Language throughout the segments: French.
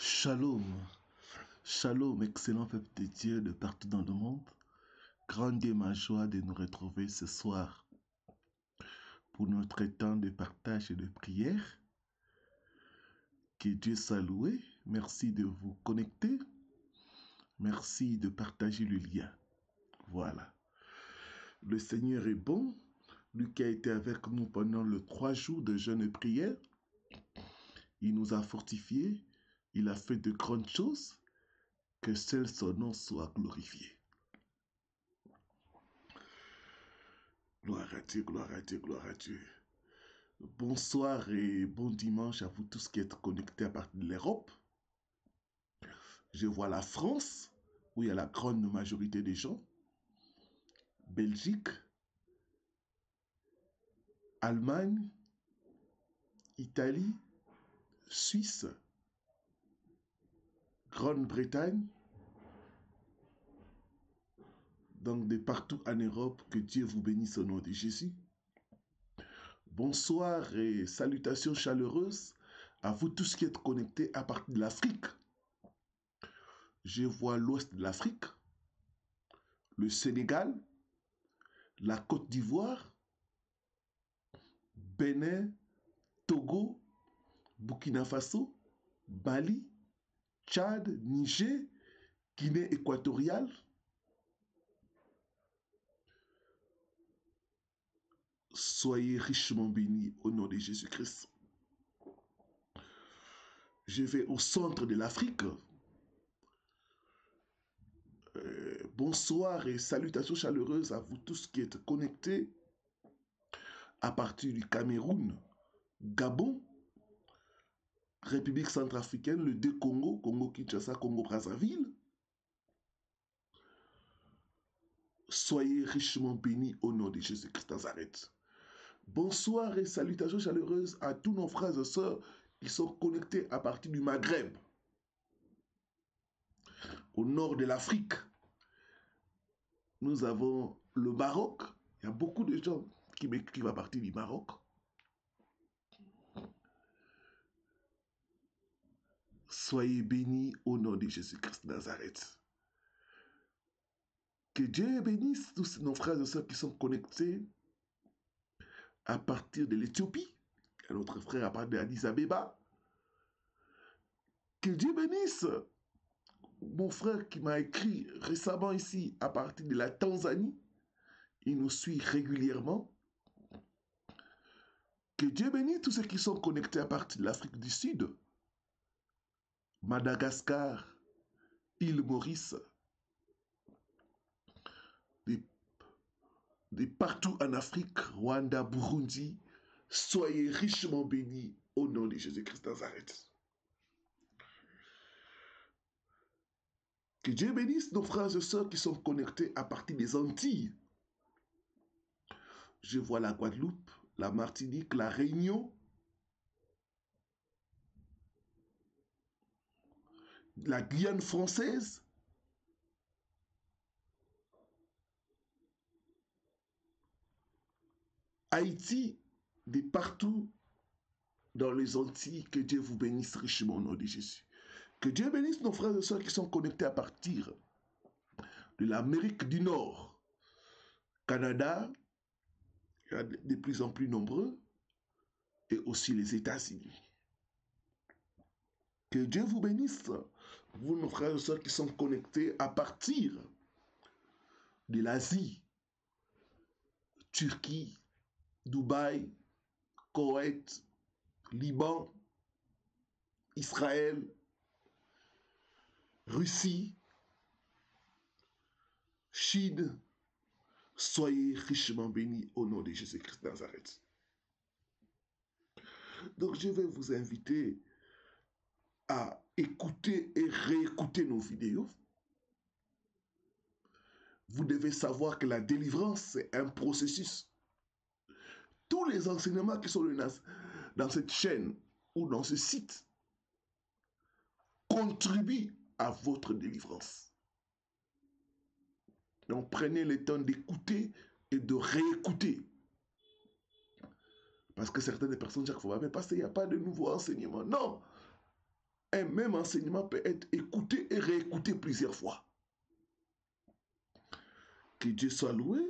Shalom, shalom, excellent peuple de Dieu de partout dans le monde. Grande est ma joie de nous retrouver ce soir pour notre temps de partage et de prière. Que Dieu soit loué. Merci de vous connecter. Merci de partager le lien. Voilà. Le Seigneur est bon. Lui qui a été avec nous pendant les 3 jours de jeûne et prière. Il nous a fortifiés. Il a fait de grandes choses. Que seul son nom soit glorifié. Gloire à Dieu, gloire à Dieu, gloire à Dieu. Bonsoir et bon dimanche à vous tous qui êtes connectés à partir de l'Europe. Je vois la France, où il y a la grande majorité des gens. Belgique, Allemagne, Italie, Suisse, Grande-Bretagne. Donc de partout en Europe, que Dieu vous bénisse au nom de Jésus. Bonsoir et salutations chaleureuses à vous tous qui êtes connectés à partir de l'Afrique. Je vois l'ouest de l'Afrique, le Sénégal, la Côte d'Ivoire, Bénin, Togo, Burkina Faso, Mali, Tchad, Niger, Guinée équatoriale. Soyez richement bénis au nom de Jésus-Christ. Je vais au centre de l'Afrique. Bonsoir et salutations chaleureuses à vous tous qui êtes connectés à partir du Cameroun, Gabon, République centrafricaine, le Congo, Congo-Kinshasa, Congo-Brazzaville. Soyez richement bénis au nom de Jésus-Christ Nazareth. Bonsoir et salutations chaleureuses à tous nos frères et sœurs qui sont connectés à partir du Maghreb, au nord de l'Afrique. Nous avons le Maroc. Il y a beaucoup de gens qui m'écrivent à partir du Maroc. Soyez bénis au nom de Jésus-Christ de Nazareth. Que Dieu bénisse tous nos frères et sœurs qui sont connectés à partir de l'Éthiopie. Il y a notre frère à partir de Addis Abeba. Que Dieu bénisse mon frère qui m'a écrit récemment ici à partir de la Tanzanie. Il nous suit régulièrement. Que Dieu bénisse tous ceux qui sont connectés à partir de l'Afrique du Sud, Madagascar, île Maurice, de partout en Afrique, Rwanda, Burundi. Soyez richement bénis au nom de Jésus-Christ Nazareth. Que Dieu bénisse nos frères et sœurs qui sont connectés à partir des Antilles. Je vois la Guadeloupe, la Martinique, la Réunion, la Guyane française, Haïti, de partout dans les Antilles. Que Dieu vous bénisse richement au nom de Jésus. Que Dieu bénisse nos frères et sœurs qui sont connectés à partir de l'Amérique du Nord, Canada, il y a de plus en plus nombreux, et aussi les États-Unis. Que Dieu vous bénisse, vous, nos frères et sœurs qui sont connectés à partir de l'Asie, Turquie, Dubaï, Koweït, Liban, Israël, Russie, Chine. Soyez richement bénis au nom de Jésus-Christ de Nazareth. Donc je vais vous inviter à écouter et réécouter nos vidéos. Vous devez savoir que la délivrance, c'est un processus. Tous les enseignements qui sont dans cette chaîne ou dans ce site contribuent à votre délivrance. Donc prenez le temps d'écouter et de réécouter. Parce que certaines personnes disent qu'il ne faut pas passer, il n'y a pas de nouveaux enseignements. Non! un même enseignement peut être écouté et réécouté plusieurs fois. Que Dieu soit loué.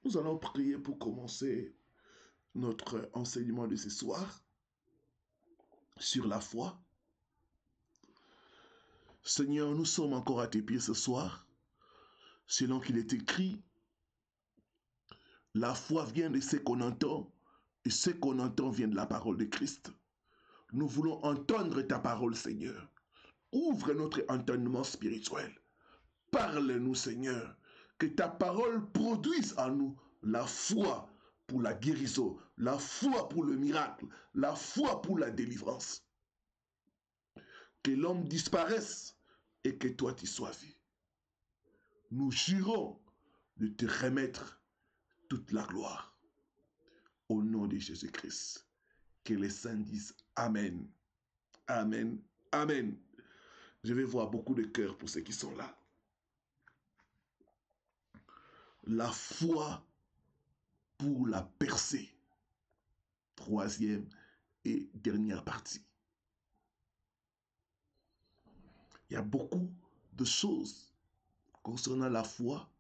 Nous allons prier pour commencer notre enseignement de ce soir sur la foi. Seigneur, nous sommes encore à tes pieds ce soir, selon qu'il est écrit, la foi vient de ce qu'on entend, et ce qu'on entend vient de la parole de Christ. Nous voulons entendre ta parole, Seigneur. Ouvre notre entendement spirituel. Parle-nous, Seigneur, que ta parole produise en nous la foi pour la guérison, la foi pour le miracle, la foi pour la délivrance. Que l'homme disparaisse et que toi tu sois vu. Nous jurons de te remettre toute la gloire. Au nom de Jésus-Christ, que les saints disent Amen, Amen, Amen. Je vais voir beaucoup de cœurs pour ceux qui sont là. La foi pour la percée. Troisième et dernière partie. Il y a beaucoup de choses concernant la foi,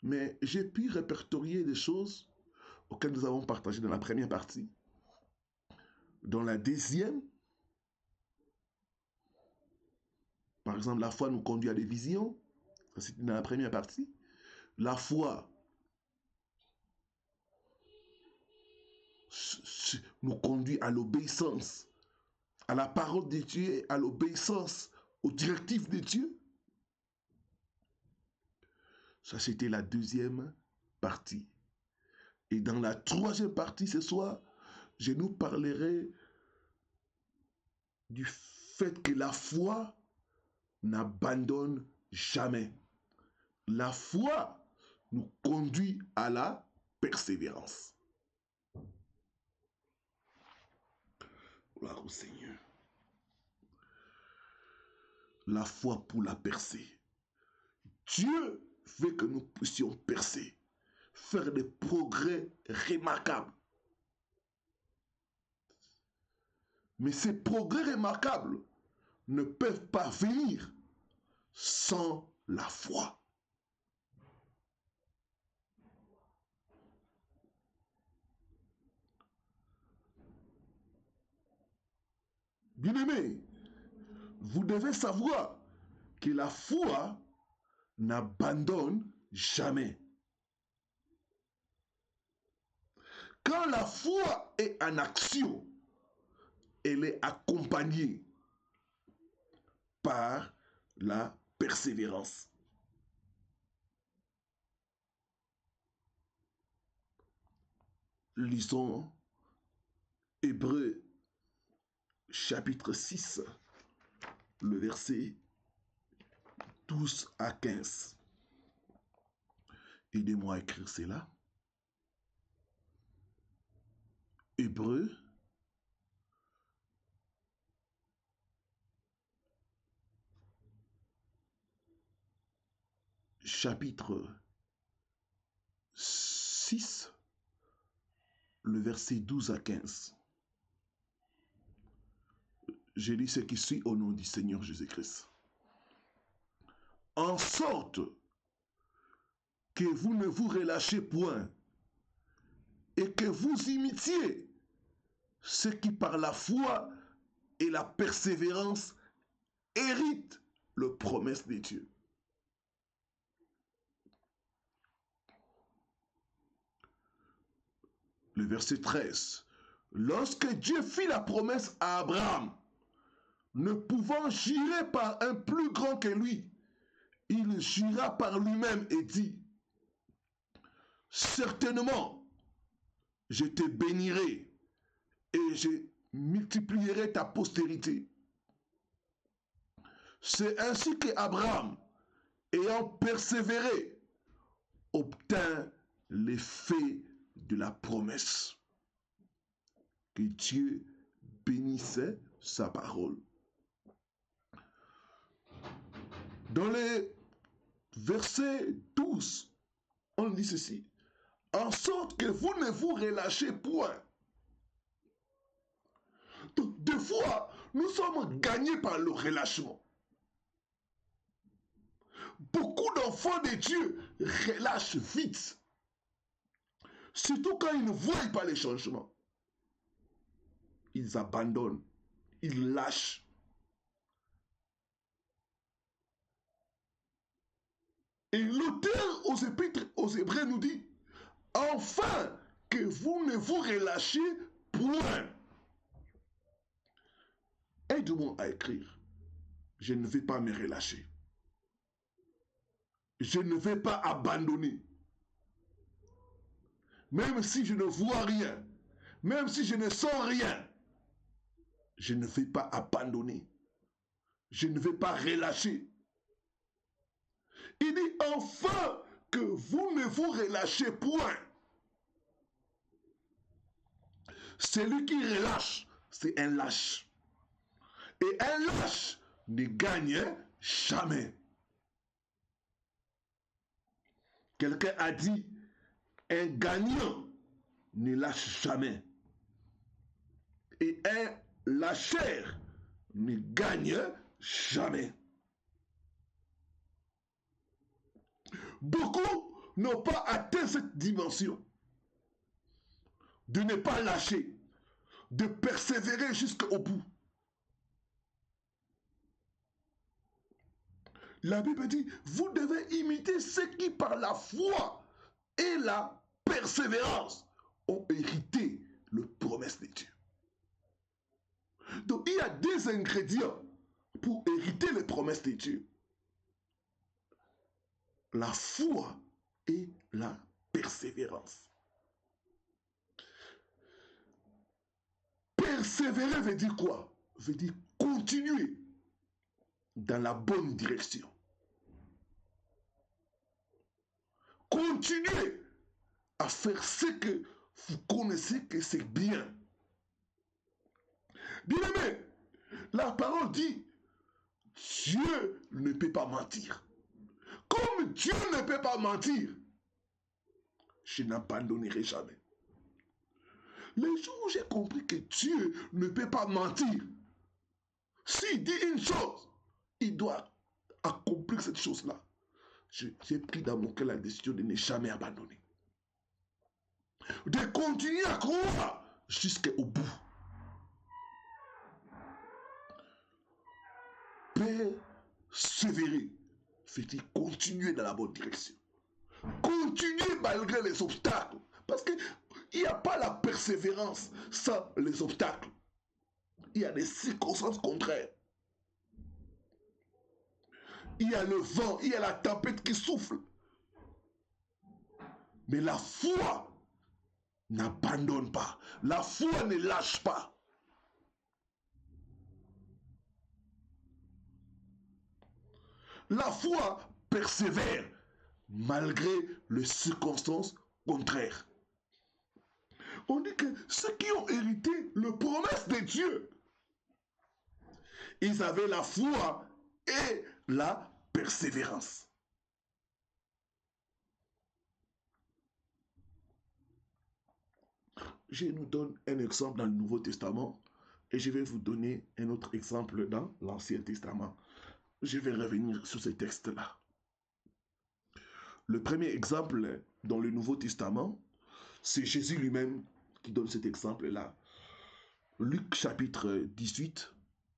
mais j'ai pu répertorier des choses auxquelles nous avons partagé dans la première partie. Dans la deuxième, par exemple, la foi nous conduit à des visions. Ça, c'était dans la première partie. La foi nous conduit à l'obéissance, à la parole de Dieu, à l'obéissance aux directives de Dieu. Ça, c'était la deuxième partie. Et dans la troisième partie ce soir, je nous parlerai du fait que la foi n'abandonne jamais. La foi nous conduit à la persévérance. Gloire au Seigneur. La foi pour la percée. Dieu veut que nous puissions percer, faire des progrès remarquables. Mais ces progrès remarquables ne peuvent pas venir sans la foi. Bien-aimés, vous devez savoir que la foi n'abandonne jamais. Quand la foi est en action, elle est accompagnée par la persévérance. Lisons Hébreux chapitre 6, le verset 12 à 15. Aidez-moi à écrire cela. Hébreux chapitre 6, le verset 12 à 15. Je lis ce qui suit au nom du Seigneur Jésus-Christ. En sorte que vous ne vous relâchez point et que vous imitiez ceux qui par la foi et la persévérance héritent les promesses de Dieu. Le verset 13. Lorsque Dieu fit la promesse à Abraham, ne pouvant jurer par un plus grand que lui, il jura par lui-même et dit, certainement, je te bénirai et je multiplierai ta postérité. C'est ainsi qu'Abraham, ayant persévéré, obtint l'effet de la promesse. Que Dieu bénissait sa parole. Dans les versets 12, on dit ceci. En sorte que vous ne vous relâchez point. Donc, des fois, Nous sommes gagnés par le relâchement. Beaucoup d'enfants de Dieu relâchent vite. Surtout quand ils ne voient pas les changements. Ils abandonnent, ils lâchent. Et l'auteur aux Épîtres aux Hébreux nous dit, enfin que vous ne vous relâchez point. Aide-moi à écrire. Je ne vais pas me relâcher. Je ne vais pas abandonner. Même si je ne vois rien, même si je ne sens rien, je ne vais pas abandonner. Je ne vais pas relâcher. Il dit enfin que vous ne vous relâchez point. Celui qui relâche, c'est un lâche. Et un lâche ne gagne jamais. Quelqu'un a dit, un gagnant ne lâche jamais. Et un lâcheur ne gagne jamais. Beaucoup n'ont pas atteint cette dimension de ne pas lâcher, de persévérer jusqu'au bout. La Bible dit, vous devez imiter ceux qui par la foi et la persévérance ont hérité le promesse de Dieu. Donc il y a des ingrédients pour hériter les promesses de Dieu. La foi et la persévérance. Persévérer veut dire quoi? Veut dire continuer dans la bonne direction. Continuez à faire ce que vous connaissez que c'est bien. Bien aimé, la parole dit, Dieu ne peut pas mentir. Comme Dieu ne peut pas mentir, je n'abandonnerai jamais. Le jour où j'ai compris que Dieu ne peut pas mentir, s'il dit une chose, il doit accomplir cette chose-là. J'ai pris dans mon cœur la décision de ne jamais abandonner. De continuer à croire jusqu'au bout. Persévérer, fait-il continuer dans la bonne direction. Continuer malgré les obstacles. Parce qu'il n'y a pas la persévérance sans les obstacles. Il y a des circonstances contraires. Il y a le vent, il y a la tempête qui souffle. Mais la foi n'abandonne pas. La foi ne lâche pas. La foi persévère malgré les circonstances contraires. On dit que ceux qui ont hérité la promesse de Dieu, ils avaient la foi et la persévérance. Je nous donne un exemple dans le Nouveau Testament et je vais vous donner un autre exemple dans l'Ancien Testament. Je vais revenir sur ces textes-là. Le premier exemple dans le Nouveau Testament, c'est Jésus lui-même qui donne cet exemple-là. Luc chapitre 18,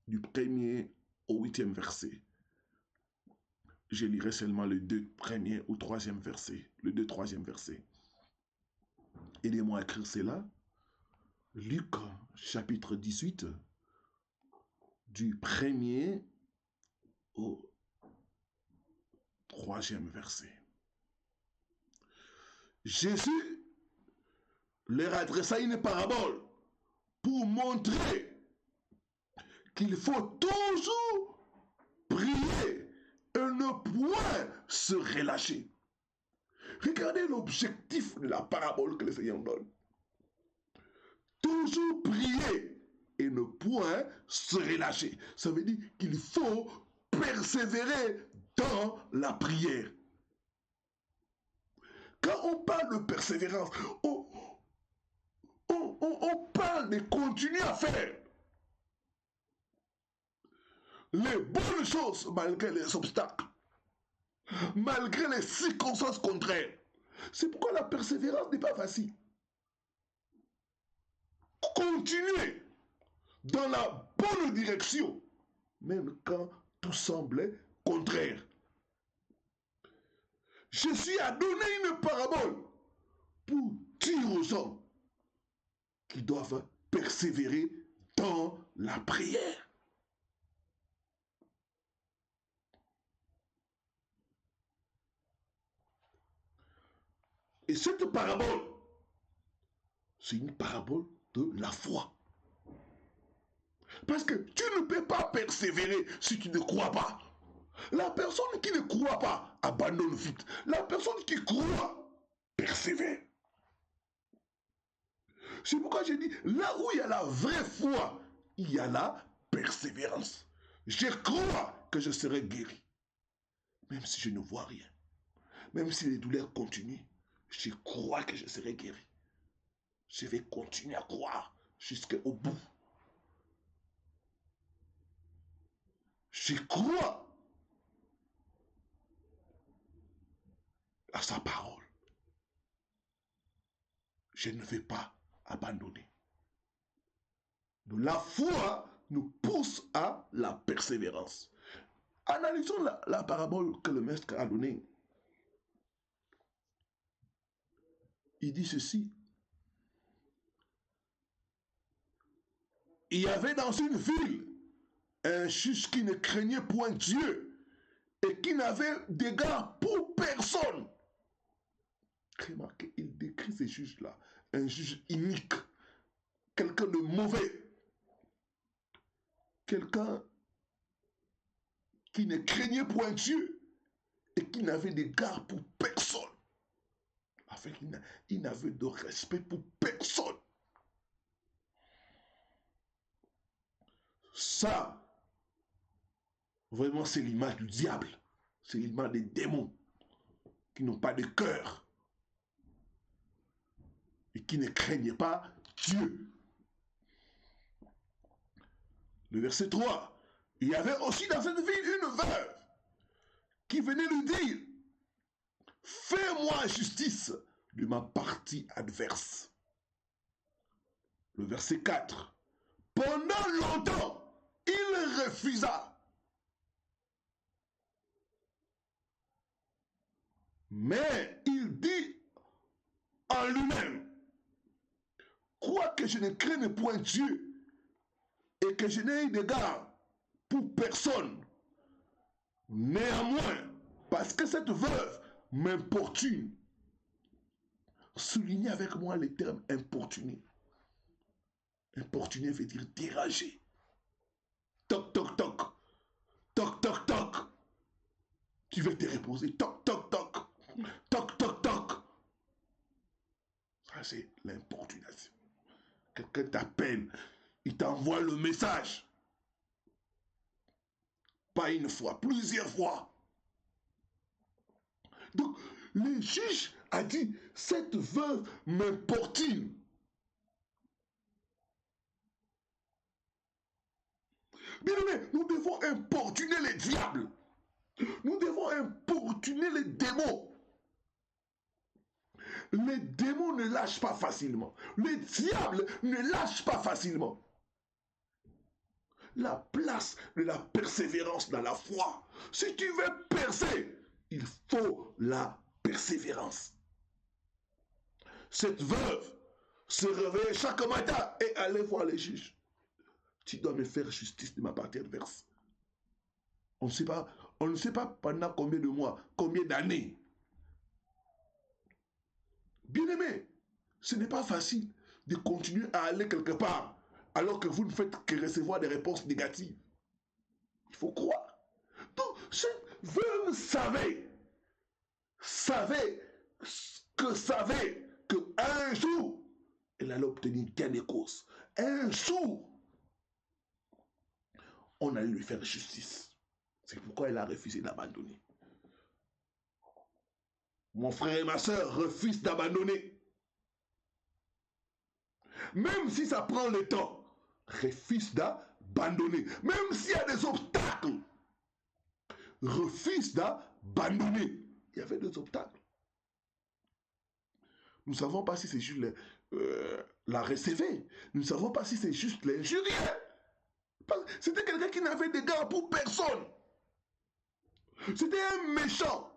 du 1er au 8e verset. Je lirai seulement le 2 premier ou 3e verset. Le 2 3e verset. Aidez-moi à écrire cela. Luc chapitre 18, du 1er au 3e verset. Jésus leur adressa une parabole pour montrer qu'il faut toujours prier et ne point se relâcher. Regardez l'objectif de la parabole que le Seigneur donne. Toujours prier et ne point se relâcher. Ça veut dire qu'il faut persévérer dans la prière. Quand on parle de persévérance, on parle de continuer à faire. les bonnes choses malgré les obstacles, malgré les circonstances contraires. C'est pourquoi la persévérance n'est pas facile. Continuez dans la bonne direction, même quand tout semblait contraire. Jésus a donné une parabole pour dire aux gens qu'ils doivent persévérer dans la prière. Et cette parabole, c'est une parabole de la foi. Parce que tu ne peux pas persévérer si tu ne crois pas. La personne qui ne croit pas abandonne vite. La personne qui croit persévère. C'est pourquoi j'ai dit, là où il y a la vraie foi, il y a la persévérance. Je crois que je serai guéri. Même si je ne vois rien. Même si les douleurs continuent, je crois que je serai guéri. Je vais continuer à croire jusqu'au bout. Je crois à sa parole. Je ne vais pas abandonner. Donc la foi nous pousse à la persévérance. Analysons la parabole que le maître a donnée. Il dit ceci. Il y avait dans une ville un juge qui ne craignait point Dieu et qui n'avait d'égard pour personne. Remarquez, il décrit ce juge-là, un juge inique, quelqu'un de mauvais, quelqu'un qui ne craignait point Dieu et qui n'avait d'égard pour personne. Enfin, il n'avait de respect pour personne. Ça, vraiment, c'est l'image du diable. C'est l'image des démons qui n'ont pas de cœur et qui ne craignent pas Dieu. Le verset 3. Il y avait aussi dans cette ville une veuve qui venait lui dire, fais-moi justice de ma partie adverse. Le verset 4. Pendant longtemps, il refusa. Mais il dit en lui-même, quoique je ne craigne point Dieu et que je n'ai d'égard pour personne, néanmoins, parce que cette veuve m'importune, soulignez avec moi les termes importuner. Importuner veut dire déranger. Toc, toc, toc. Toc, toc, toc. Tu veux te reposer. Toc, toc, toc. Toc, toc, toc. Ça, c'est l'importunation. Quelqu'un t'appelle, il t'envoie le message. Pas une fois, plusieurs fois. Donc, le juge a dit, cette veuve m'importune. Bien aimé, nous devons importuner les diables. Nous devons importuner les démons. Les démons ne lâchent pas facilement. Les diables ne lâchent pas facilement. La place de la persévérance dans la foi. Si tu veux percer, il faut la persévérance. Cette veuve se réveillait chaque matin et allait voir les juges. Tu dois me faire justice de ma partie adverse. On ne sait pas pendant combien de mois, combien d'années. Bien-aimé, ce n'est pas facile de continuer à aller quelque part alors que vous ne faites que recevoir des réponses négatives. Il faut croire. Donc, cette veuve savait qu'un jour, elle allait obtenir gain de cause. Un jour, on allait lui faire justice. C'est pourquoi elle a refusé d'abandonner. Mon frère et ma soeur refusent d'abandonner. Même si ça prend le temps, refuse d'abandonner. Même s'il y a des obstacles, refuse d'abandonner. Il y avait des obstacles. Nous ne savons pas si c'est juste la recevoir. Nous ne savons pas si c'est juste l'injurier. C'était quelqu'un qui n'avait d'égard pour personne. C'était un méchant.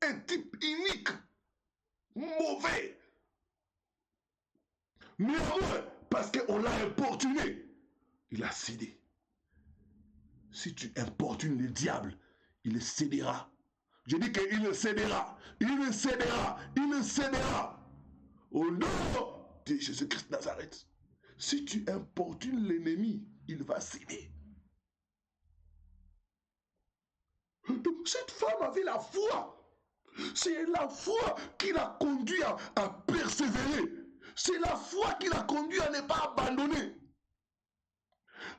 Un type unique. Mauvais. Néanmoins, parce qu'on l'a importuné, il a cédé. Si tu importunes le diable, il cédera. Je dis qu'il cédera. Il cédera. Il cédera. Au nom de Jésus-Christ de Nazareth. Si tu importunes l'ennemi, il va céder. Donc cette femme avait la foi. C'est la foi qui l'a conduit à persévérer. C'est la foi qui l'a conduit à ne pas abandonner.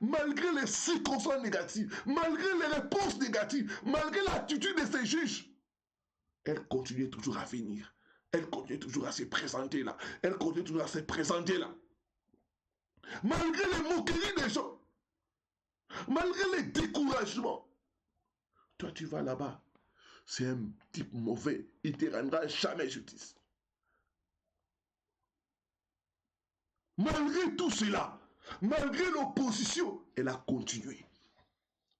Malgré les circonstances négatives, malgré les réponses négatives, malgré l'attitude de ses juges, elle continuait toujours à venir. Elle continuait toujours à se présenter là. Elle continuait toujours à se présenter là. Malgré les moqueries des gens, malgré les découragements, toi tu vas là-bas. C'est un type mauvais. Il ne te rendra jamais justice. Malgré tout cela, malgré l'opposition, elle a continué.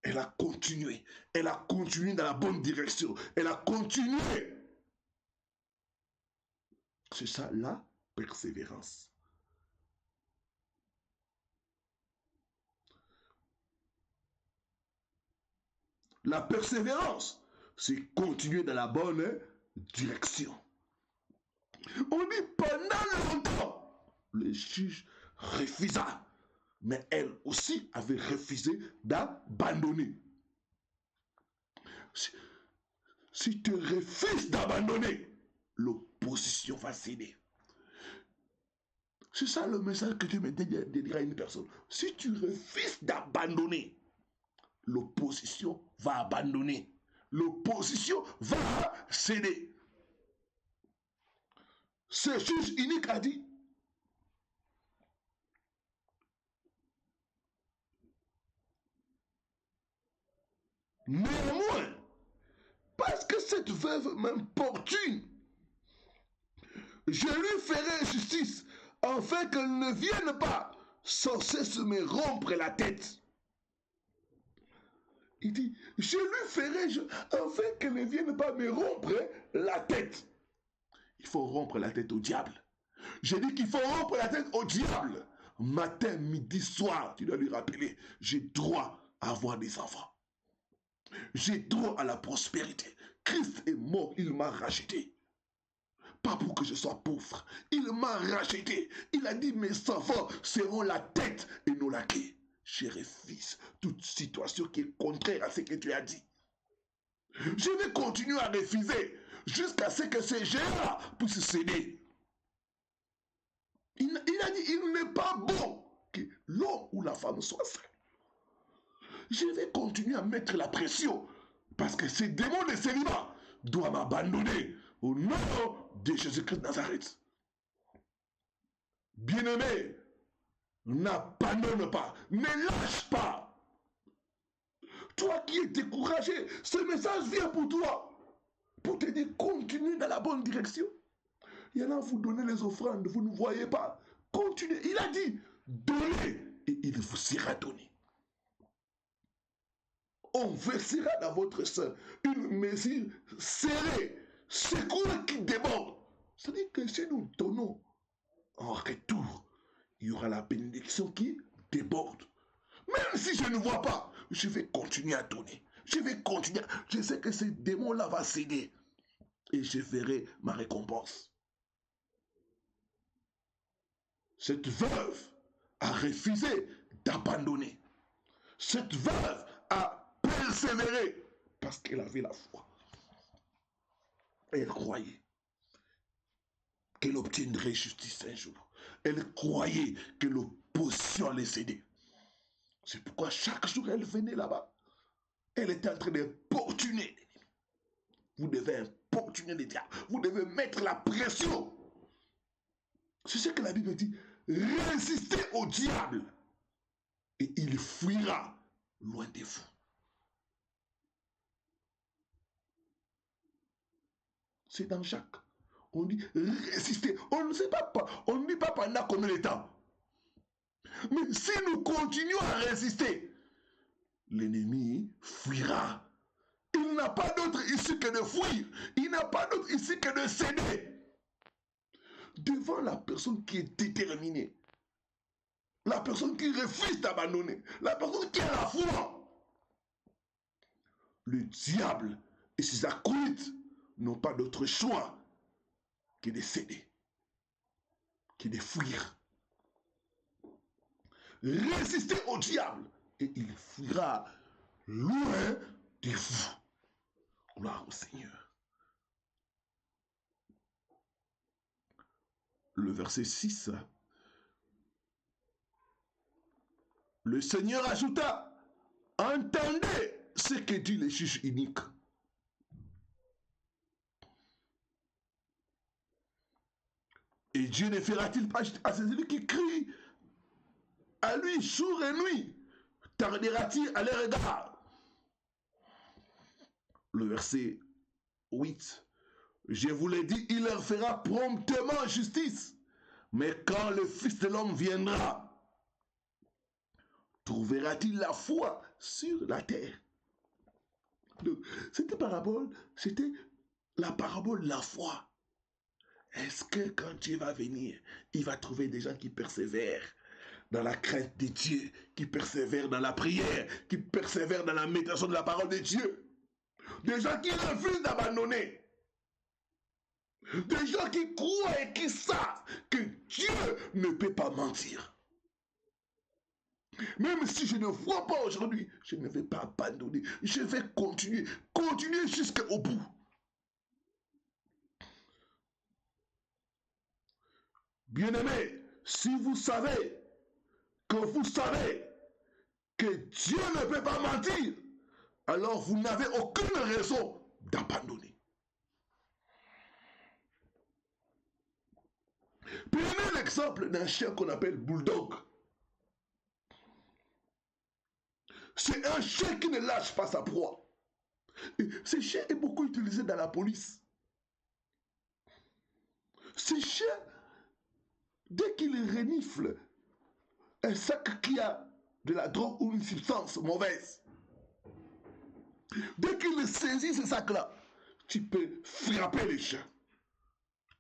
Elle a continué. Elle a continué dans la bonne direction. Elle a continué. C'est ça la persévérance. La persévérance, c'est continuer dans la bonne direction. On dit pendant longtemps, le juge refusa. Mais elle aussi avait refusé d'abandonner. Si tu refuses d'abandonner, l'opposition va céder. C'est ça le message que Dieu me dira à une personne. Si tu refuses d'abandonner, l'opposition va abandonner. L'opposition va céder. Ce juge unique a dit, néanmoins, parce que cette veuve m'importune, je lui ferai justice, afin qu'elle ne vienne pas sans cesse me rompre la tête. Il dit, je lui ferai, afin qu'elle ne vienne pas me rompre la tête. Il faut rompre la tête au diable. J'ai dit qu'il faut rompre la tête au diable. Matin, midi, soir, tu dois lui rappeler, j'ai droit à avoir des enfants. J'ai droit à la prospérité. Christ est mort, il m'a racheté. Pas pour que je sois pauvre. Il m'a racheté. Il a dit, mes enfants seront la tête et non la queue. Je refuse toute situation qui est contraire à ce que tu as dit. Je vais continuer à refuser jusqu'à ce que ces géants puissent céder. Il a dit, il n'est pas bon que l'homme ou la femme soit seul. Je vais continuer à mettre la pression parce que ces démons de célibat doivent m'abandonner au nom de Jésus-Christ de Nazareth. Bien-aimé, n'abandonne pas, ne lâche pas. Toi qui es découragé, ce message vient pour toi, pour te dire continue dans la bonne direction. Il y en a, vous donnez les offrandes, vous ne voyez pas. Continuez. Il a dit, donnez et il vous sera donné. On versera dans votre sein une mesure serrée, secouée qui déborde. C'est-à-dire que si nous donnons en retour, il y aura la bénédiction qui déborde. Même si je ne vois pas, je vais continuer à donner. Je vais continuer. Je sais que ce démon-là va céder. Et je verrai ma récompense. Cette veuve a refusé d'abandonner. Cette veuve a persévéré parce qu'elle avait la foi. Elle croyait qu'elle obtiendrait justice un jour. Elle croyait que l'opposition allait céder. C'est pourquoi chaque jour elle venait là-bas. Elle était en train d'importuner. Vous devez importuner les diables. Vous devez mettre la pression. C'est ce que la Bible dit. Résistez au diable et il fuira loin de vous. C'est dans Jacques. On dit résister. On ne sait pas, on ne dit pas pendant combien de temps. Mais si nous continuons à résister, l'ennemi fuira. Il n'a pas d'autre issue que de fuir. Il n'a pas d'autre issue que de céder. Devant la personne qui est déterminée, la personne qui refuse d'abandonner, la personne qui a la foi, le diable et ses acolytes n'ont pas d'autre choix que de céder, que de fuir. Résistez au diable et il fuira loin de vous. Gloire au Seigneur. Le verset 6. Le Seigneur ajouta, entendez ce que dit le juge unique. Et Dieu ne fera-t-il pas à celui qui crie à lui jour et nuit? Tardera-t-il à leur égard? Le verset 8. Je vous l'ai dit, il leur fera promptement justice. Mais quand le Fils de l'homme viendra, trouvera-t-il la foi sur la terre? Cette parabole, c'était la parabole de la foi. Est-ce que quand Dieu va venir, il va trouver des gens qui persévèrent dans la crainte de Dieu, qui persévèrent dans la prière, qui persévèrent dans la méditation de la parole de Dieu? Des gens qui refusent d'abandonner. Des gens qui croient et qui savent que Dieu ne peut pas mentir. Même si je ne vois pas aujourd'hui, je ne vais pas abandonner. Je vais continuer jusqu'au bout. Bien-aimés, si vous savez que Dieu ne peut pas mentir, alors vous n'avez aucune raison d'abandonner. Prenez l'exemple d'un chien qu'on appelle bulldog. C'est un chien qui ne lâche pas sa proie. Et ce chien est beaucoup utilisé dans la police. Ce chien, dès qu'il renifle un sac qui a de la drogue ou une substance mauvaise, dès qu'il saisit ce sac-là, tu peux frapper le chien.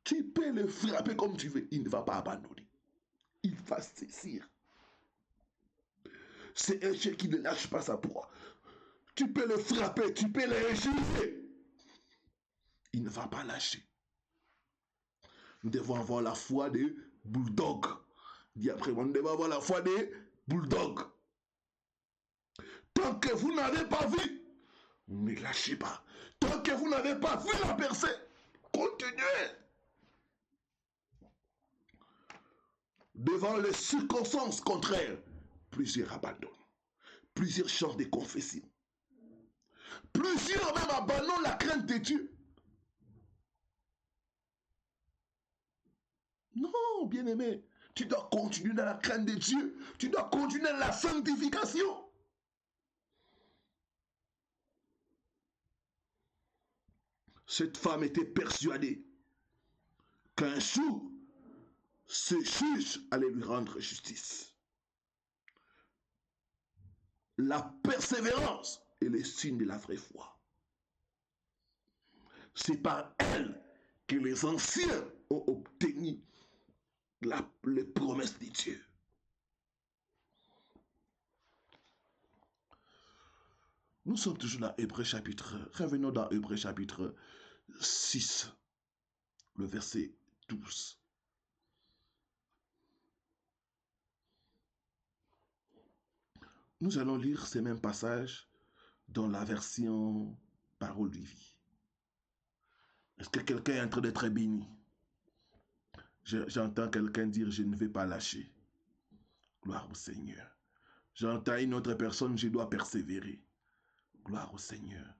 Tu peux le frapper comme tu veux. Il ne va pas abandonner. Il va saisir. C'est un chien qui ne lâche pas sa proie. Tu peux le frapper, tu peux le réchuffer. Il ne va pas lâcher. Nous devons avoir la foi des bulldogs. Dis après moi, nous devons avoir la foi des bulldogs. Tant que vous n'avez pas vu, ne lâchez pas. Tant que vous n'avez pas vu la percée, continuez. Devant les circonstances contraires, plusieurs abandonnent. Plusieurs changent de confession. Plusieurs même abandonnent la crainte de Dieu. Non, bien-aimé, tu dois continuer dans la crainte de Dieu. Tu dois continuer dans la sanctification. Cette femme était persuadée qu'un jour, ce juge allait lui rendre justice. La persévérance est le signe de la vraie foi. C'est par elle que les anciens ont obtenu les promesses de Dieu. Nous sommes toujours dans Hébreux chapitre. Revenons dans Hébreux chapitre 6, le verset 12. Nous allons lire ces mêmes passages dans la version Parole de vie. Est-ce que quelqu'un est en train d'être béni? J'entends quelqu'un dire, je ne vais pas lâcher. Gloire au Seigneur. J'entends une autre personne, je dois persévérer. Gloire au Seigneur.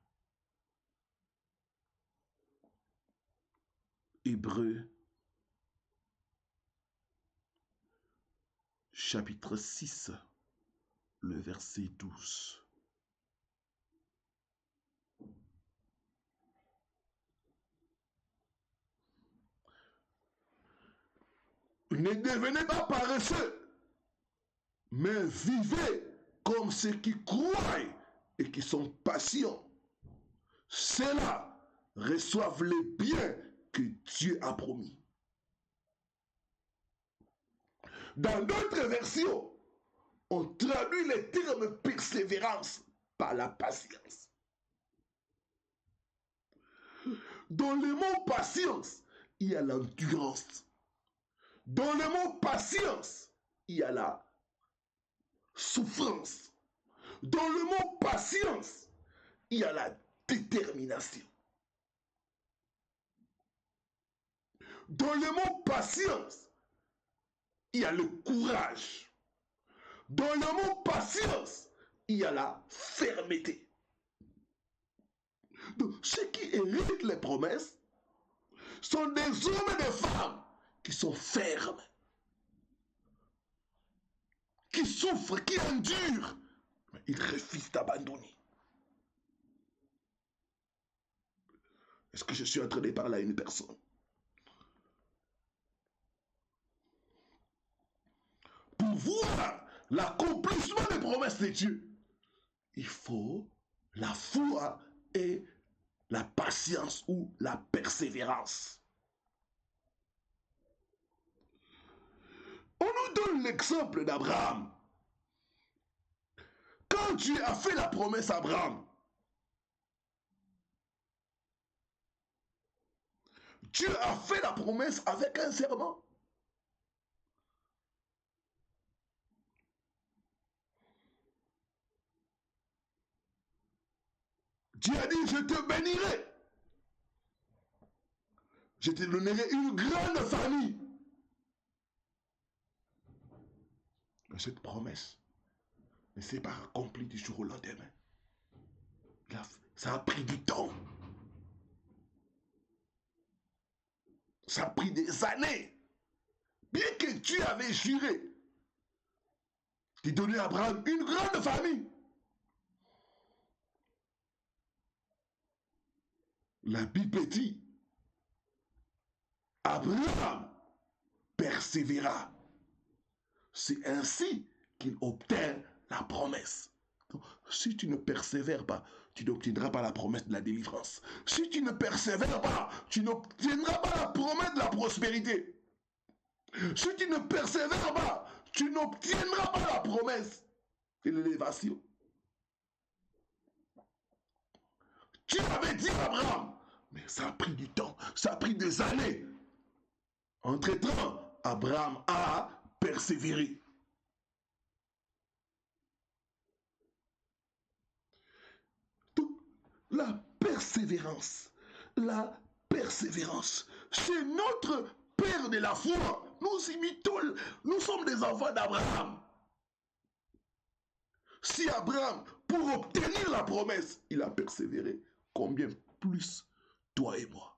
Hébreux, chapitre 6, le verset 12. Ne devenez pas paresseux, mais vivez comme ceux qui croient et qui sont patients. Ceux-là reçoivent les biens que Dieu a promis. Dans d'autres versions, on traduit le terme persévérance par la patience. Dans le mot patience, il y a l'endurance. Dans le mot patience, il y a la souffrance. Dans le mot patience, il y a la détermination. Dans le mot patience, il y a le courage. Dans le mot patience, il y a la fermeté. Donc, ceux qui héritent les promesses sont des hommes et des femmes qui sont fermes, qui souffrent, qui endurent, mais ils refusent d'abandonner. Est-ce que je suis en train de parler à une personne? Pour voir l'accomplissement des promesses de Dieu, il faut la foi et la patience ou la persévérance. On nous donne l'exemple d'Abraham. Quand Dieu a fait la promesse à Abraham, Dieu a fait la promesse avec un serment. Dieu a dit, je te bénirai. Je te donnerai une grande famille. Mais cette promesse ne s'est pas accomplie du jour au lendemain. Ça a pris du temps. Ça a pris des années. Bien que Dieu avait juré de donner à Abraham une grande famille. La Bible dit, Abraham persévéra. C'est ainsi qu'il obtint la promesse. Donc, si tu ne persévères pas, tu n'obtiendras pas la promesse de la délivrance. Si tu ne persévères pas, tu n'obtiendras pas la promesse de la prospérité. Si tu ne persévères pas, tu n'obtiendras pas la promesse de l'élévation. Dieu avait dit à Abraham, mais ça a pris du temps, ça a pris des années. Entre-temps, Abraham a persévéré. Donc, la persévérance, c'est notre père de la foi. Nous imitons, nous sommes des enfants d'Abraham. Si Abraham, pour obtenir la promesse, il a persévéré, combien plus toi et moi?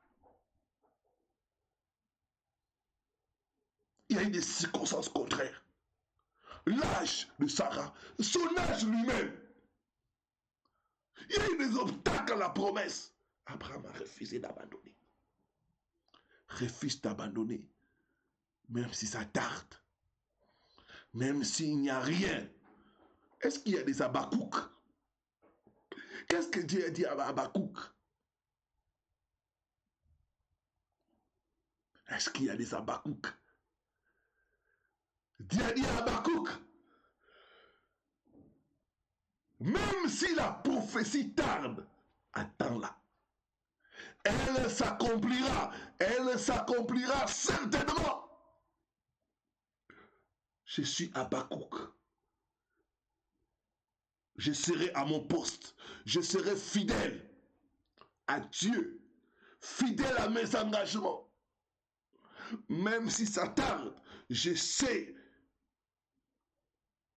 Il y a eu des circonstances contraires. L'âge de Sarah, son âge lui-même. Il y a eu des obstacles à la promesse. Abraham a refusé d'abandonner. Refuse d'abandonner, même si ça tarde, même s'il n'y a rien. Est-ce qu'il y a des Habakkuk? Qu'est-ce que Dieu a dit à Habakkuk? Est-ce qu'il y a des Habakkuk? Dieu a dit à Habakkuk, même si la prophétie tarde, attends-la. Elle s'accomplira certainement. Je suis Habakkuk. Je serai à mon poste. Je serai fidèle à Dieu, fidèle à mes engagements. Même si ça tarde, je sais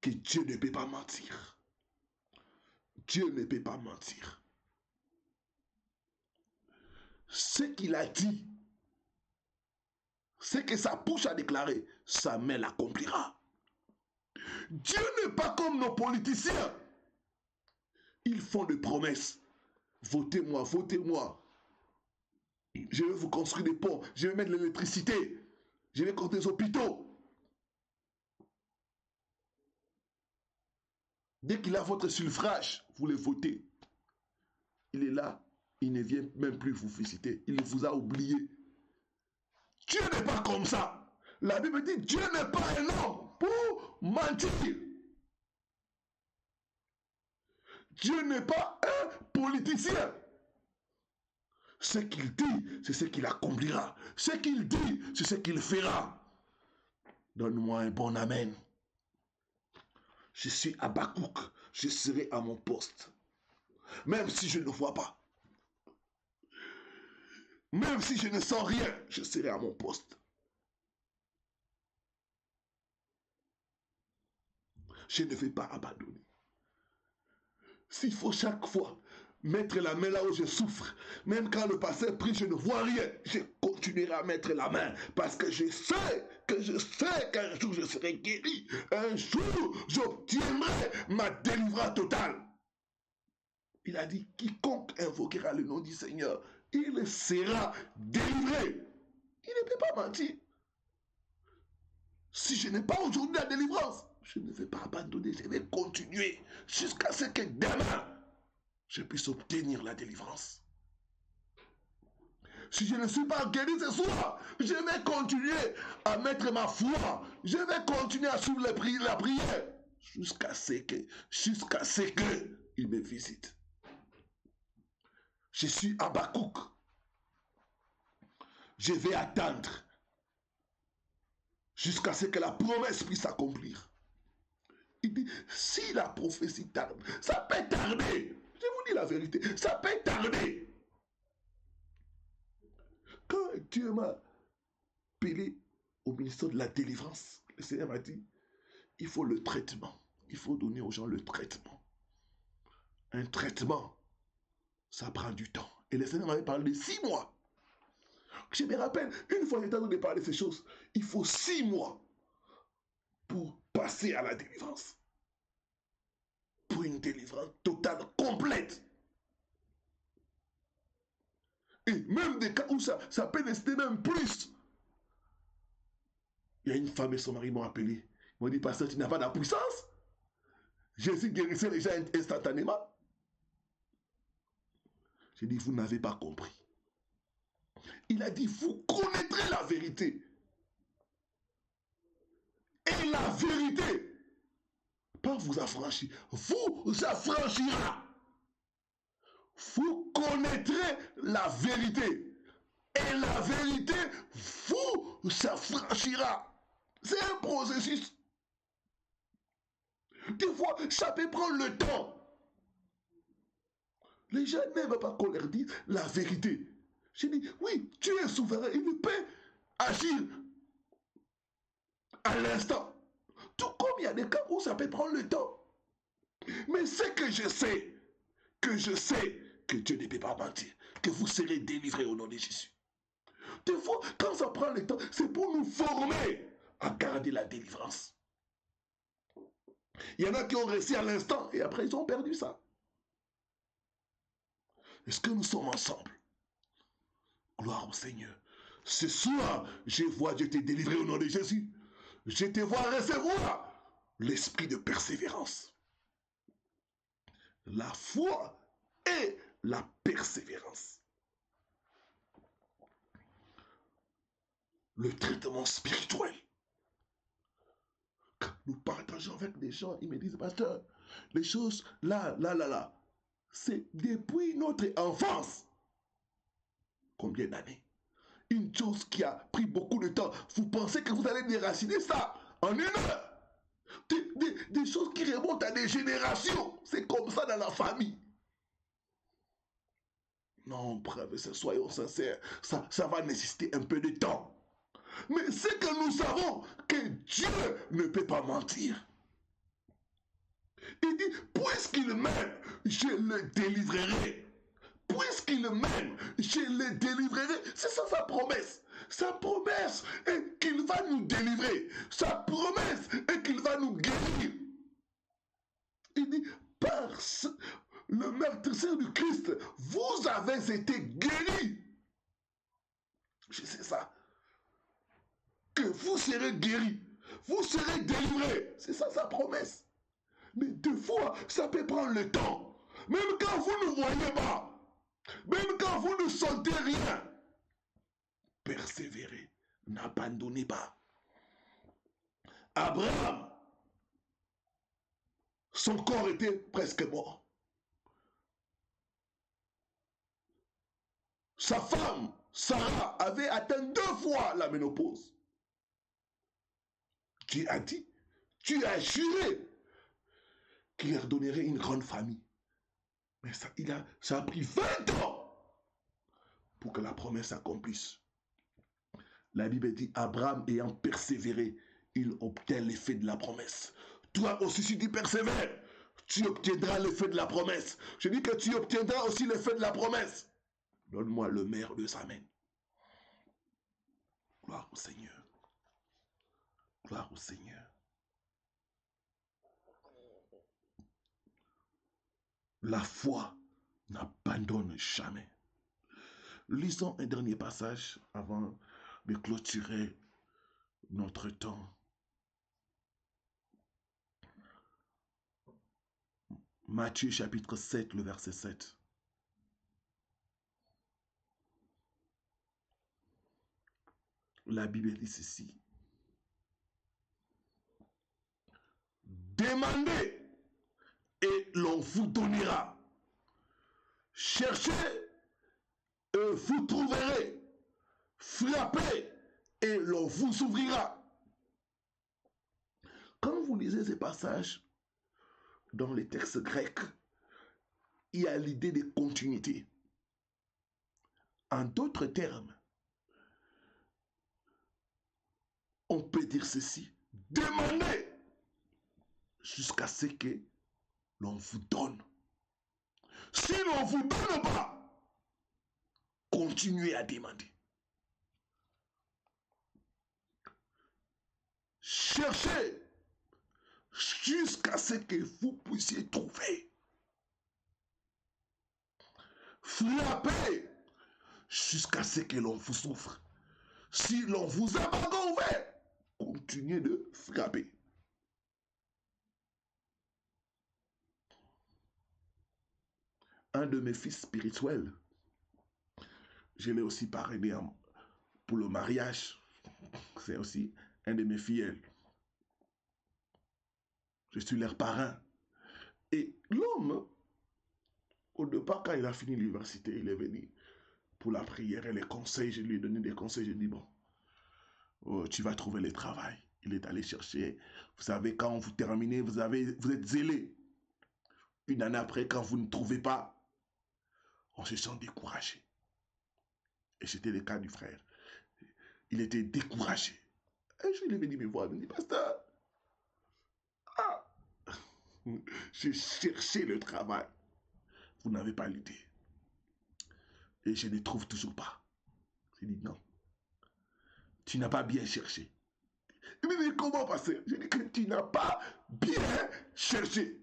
que Dieu ne peut pas mentir. Dieu ne peut pas mentir. Ce qu'il a dit, ce que sa bouche a déclaré, sa main l'accomplira. Dieu n'est pas comme nos politiciens. Ils font des promesses. Votez-moi, votez-moi. Je vais vous construire des ponts. Je vais mettre l'électricité. Je vais construire des hôpitaux. Dès qu'il a votre suffrage, vous le votez. Il est là, il ne vient même plus vous visiter. Il vous a oublié. Dieu n'est pas comme ça. La Bible dit, Dieu n'est pas un homme pour mentir. Dieu n'est pas un politicien. Ce qu'il dit, c'est ce qu'il accomplira. Ce qu'il dit, c'est ce qu'il fera. Donne-moi un bon amen. Je suis Habakkuk, je serai à mon poste. Même si je ne vois pas. Même si je ne sens rien, je serai à mon poste. Je ne vais pas abandonner. S'il faut chaque fois mettre la main là où je souffre, même quand le pasteur prie, je ne vois rien, je continuerai à mettre la main parce que je sais qu'un jour je serai guéri. Un jour, j'obtiendrai ma délivrance totale. Il a dit, quiconque invoquera le nom du Seigneur, il sera délivré. Il ne peut pas mentir. Si je n'ai pas aujourd'hui la délivrance, je ne vais pas abandonner, je vais continuer jusqu'à ce que demain, je puisse obtenir la délivrance. Si je ne suis pas guéri ce soir, je vais continuer à mettre ma foi. Je vais continuer à suivre la prière jusqu'à ce qu'il me visite. Je suis Habakkuk. Je vais attendre jusqu'à ce que la promesse puisse s'accomplir. Il dit, si la prophétie tarde, ça peut tarder. Je vous dis la vérité, ça peut tarder. Quand Dieu m'a appelé au ministère de la délivrance, le Seigneur m'a dit, il faut le traitement. Il faut donner aux gens le traitement. Un traitement, ça prend du temps. Et le Seigneur m'avait parlé de 6 mois. Je me rappelle, une fois j'étais en train de parler de ces choses, il faut 6 mois pour passer à la délivrance. Pour une délivrance totale, complète. Et même des cas où ça peut rester même plus. Il y a une femme et son mari m'ont appelé. Ils m'ont dit, pasteur, tu n'as pas de puissance. Jésus guérissait les gens instantanément. J'ai dit, vous n'avez pas compris. Il a dit, vous connaîtrez la vérité. Et la vérité, pas vous affranchir, vous affranchira. Vous connaîtrez la vérité. Et la vérité vous affranchira. C'est un processus. Des fois, ça peut prendre le temps. Les gens n'aiment pas qu'on leur dise la vérité. Je dis, oui, Dieu est souverain. Il peut agir à l'instant. Tout comme il y a des cas où ça peut prendre le temps. Mais c'est que je sais que Dieu ne peut pas mentir, que vous serez délivrés au nom de Jésus. Des fois, quand ça prend le temps, c'est pour nous former à garder la délivrance. Il y en a qui ont réussi à l'instant et après ils ont perdu ça. Est-ce que nous sommes ensemble? Gloire au Seigneur. Ce soir, je vois Dieu te délivrer au nom de Jésus. Je te vois recevoir l'esprit de persévérance. La foi et la persévérance. Le traitement spirituel. Quand nous partageons avec des gens, ils me disent, pasteur, les choses là, c'est depuis notre enfance. Combien d'années? Une chose qui a pris beaucoup de temps. Vous pensez que vous allez déraciner ça en une heure? Des choses qui remontent à des générations. C'est comme ça dans la famille. Non, bref, soyons sincères. Ça va nécessiter un peu de temps. Mais c'est que nous savons que Dieu ne peut pas mentir. Il dit, puisqu'il m'aime, je le délivrerai. Puisqu'il m'aime, je le délivrerai. C'est ça sa promesse. Sa promesse est qu'il va nous délivrer. Sa promesse est qu'il va nous guérir. Il dit, par le meurtrisseur du Christ, vous avez été guéris. Je sais ça. Que vous serez guéris. Vous serez délivrés. C'est ça sa promesse. Mais deux fois, ça peut prendre le temps. Même quand vous ne voyez pas. Même quand vous ne sentez rien. Persévérez. N'abandonnez pas. Abraham, son corps était presque mort. Sa femme, Sarah, avait atteint 2 fois la ménopause. Dieu a dit, tu as juré qu'il leur donnerait une grande famille. Mais ça a pris 20 ans pour que la promesse s'accomplisse. La Bible dit, Abraham ayant persévéré, il obtient l'effet de la promesse. Toi aussi, si tu persévères, tu obtiendras l'effet de la promesse. Je dis que tu obtiendras aussi l'effet de la promesse. Donne-moi le merveilleux Amen. Gloire au Seigneur. Gloire au Seigneur. La foi n'abandonne jamais. Lisons un dernier passage avant de clôturer notre temps. Matthieu chapitre 7, le verset 7. La Bible dit ceci. Demandez et l'on vous donnera. Cherchez et vous trouverez. Frappez et l'on vous ouvrira. Quand vous lisez ces passages dans les textes grecs, il y a l'idée de continuité. En d'autres termes, on peut dire ceci. Demandez jusqu'à ce que l'on vous donne. Si l'on ne vous donne pas, continuez à demander. Cherchez jusqu'à ce que vous puissiez trouver. Frappez jusqu'à ce que l'on vous ouvre. Si l'on vous a pas ouvert, continuez de frapper. Un de mes fils spirituels, je l'ai aussi parrainé pour le mariage. C'est aussi un de mes filleuls. Je suis leur parrain. Et l'homme, au départ, quand il a fini l'université, il est venu pour la prière et les conseils. Je lui ai donné des conseils. Je lui ai dit, bon, tu vas trouver le travail. Il est allé chercher. Vous savez, quand vous terminez, vous êtes zélé. Une année après, quand vous ne trouvez pas, on se sent découragé. Et c'était le cas du frère. Il était découragé. Et je lui ai venu me voir. Il me dit, pasteur, j'ai cherché le travail. Vous n'avez pas l'idée. Et je ne trouve toujours pas. J'ai dit, non. Tu n'as pas bien cherché. Il me dit, comment pasteur? J'ai dit que tu n'as pas bien cherché.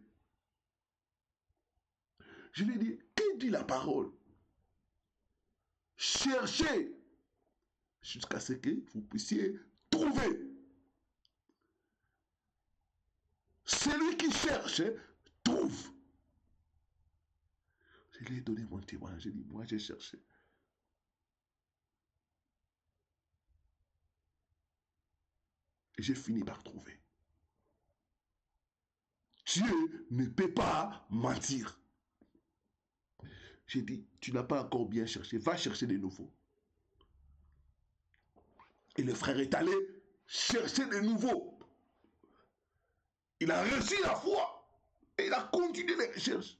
Je lui ai dit, que dit la parole? Cherchez jusqu'à ce que vous puissiez trouver. Celui qui cherche, trouve. Je lui ai donné mon témoignage. J'ai dit, moi j'ai cherché. Et j'ai fini par trouver. Dieu ne peut pas mentir. J'ai dit, tu n'as pas encore bien cherché, va chercher de nouveau. Et le frère est allé chercher de nouveau. Il a reçu la foi et il a continué les recherches.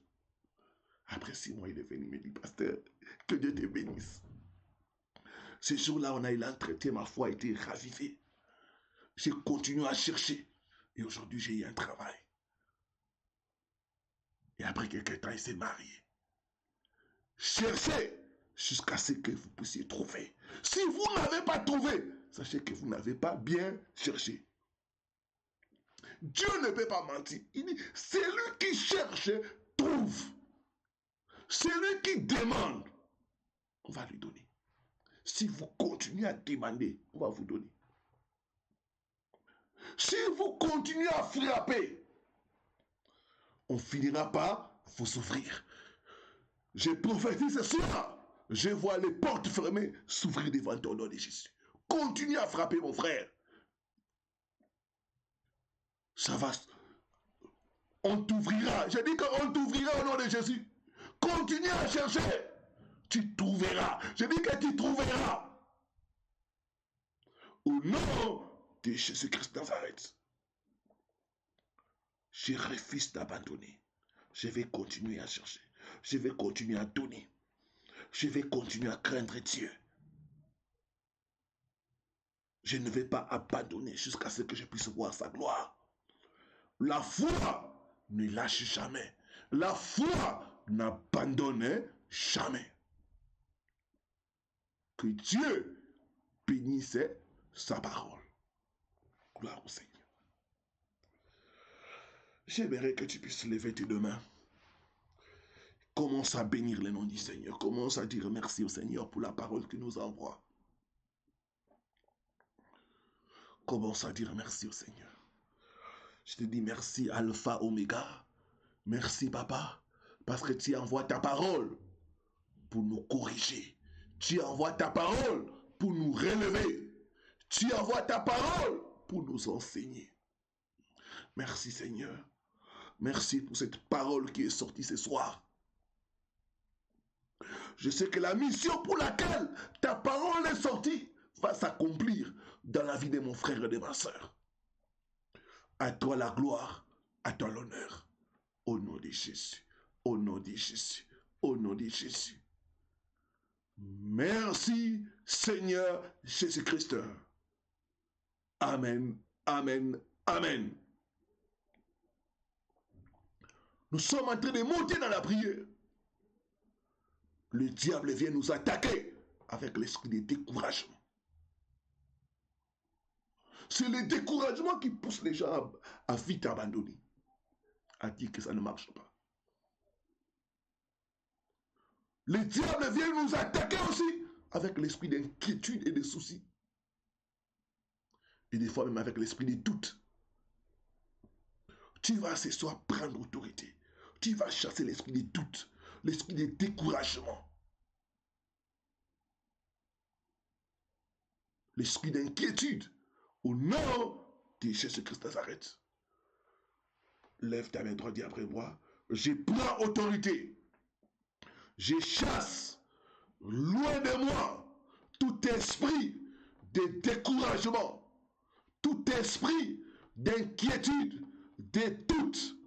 Après 6 mois, il est venu, il me dit, pasteur, que Dieu te bénisse. Ce jour-là, on a eu l'entretien, ma foi a été ravivée. J'ai continué à chercher. Et aujourd'hui, j'ai eu un travail. Et après quelques temps, il s'est marié. Cherchez jusqu'à ce que vous puissiez trouver. Si vous n'avez pas trouvé, sachez que vous n'avez pas bien cherché. Dieu ne peut pas mentir. Il dit, celui qui cherche, trouve. Celui qui demande, on va lui donner. Si vous continuez à demander, on va vous donner. Si vous continuez à frapper, on finira par vous ouvrir. Je prophétise ce soir. Je vois les portes fermées s'ouvrir devant ton nom de Jésus. Continue à frapper, mon frère. Ça va. On t'ouvrira. Je dis qu'on t'ouvrira au nom de Jésus. Continue à chercher. Tu trouveras. Je dis que tu trouveras. Au nom de Jésus-Christ de Nazareth. Je refuse d'abandonner. Je vais continuer à chercher. Je vais continuer à donner. Je vais continuer à craindre Dieu. Je ne vais pas abandonner jusqu'à ce que je puisse voir sa gloire. La foi ne lâche jamais. La foi n'abandonne jamais. Que Dieu bénisse sa parole. Gloire au Seigneur. J'aimerais que tu puisses lever tes deux mains. Commence à bénir le nom du Seigneur. Commence à dire merci au Seigneur pour la parole qu'il nous envoie. Commence à dire merci au Seigneur. Je te dis merci Alpha Oméga. Merci Papa. Parce que tu envoies ta parole pour nous corriger. Tu envoies ta parole pour nous relever. Tu envoies ta parole pour nous enseigner. Merci Seigneur. Merci pour cette parole qui est sortie ce soir. Je sais que la mission pour laquelle ta parole est sortie va s'accomplir dans la vie de mon frère et de ma soeur. À toi la gloire, à toi l'honneur. Au nom de Jésus, au nom de Jésus, au nom de Jésus. Merci Seigneur Jésus-Christ. Amen, amen, amen. Nous sommes en train de monter dans la prière. Le diable vient nous attaquer avec l'esprit de découragement. C'est le découragement qui pousse les gens à vite abandonner, à dire que ça ne marche pas. Le diable vient nous attaquer aussi avec l'esprit d'inquiétude et de soucis. Et des fois même avec l'esprit de doute. Tu vas ce soir prendre autorité. Tu vas chasser l'esprit de doute, l'esprit de découragement. L'esprit d'inquiétude. Au nom de Jésus-Christ de Nazareth. Lève ta main droite, dis après moi. Je prends autorité. Je chasse loin de moi tout esprit de découragement, tout esprit d'inquiétude, de doute.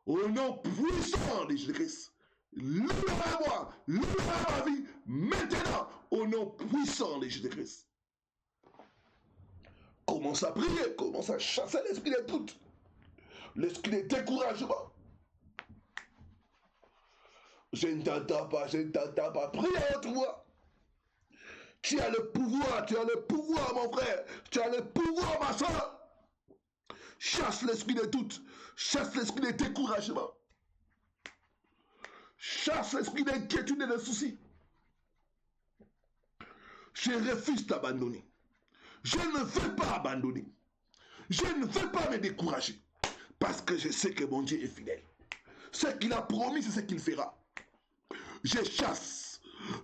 Au nom puissant de Jésus-Christ. Libère-moi, libère ma vie maintenant au nom puissant de Jésus-Christ. Commence à prier, commence à chasser l'esprit de doute, l'esprit de découragement. Je ne t'entends pas, je ne t'entends pas. Prie à haute voix. Tu as le pouvoir, mon frère. Tu as le pouvoir, ma soeur. Chasse l'esprit de doute, chasse l'esprit de découragement. Chasse l'esprit d'inquiétude et de soucis. Je refuse d'abandonner. Je ne veux pas abandonner. Je ne veux pas me décourager. Parce que je sais que mon Dieu est fidèle. Ce qu'il a promis, c'est ce qu'il fera. Je chasse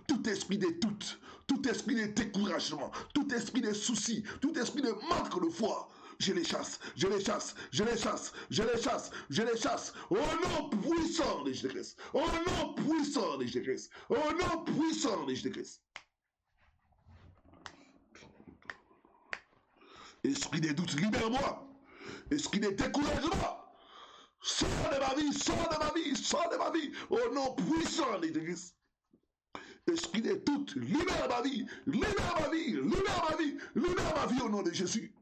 tout esprit de doute, tout esprit de découragement, tout esprit de soucis, tout esprit de manque de foi. Je les chasse, je les chasse, je les chasse, je les chasse, je les chasse. Au nom puissant de Jésus-Christ. Au nom puissant de Jésus-Christ. Au nom puissant de Jésus-Christ. Esprit de doute, libère-moi. Esprit de découragement. Sors de ma vie, sors de ma vie, sors de ma vie. Au nom puissant de Jésus-Christ. Esprit de doute, libère ma vie, libère ma vie, libère ma vie, libère ma vie au nom de Jésus.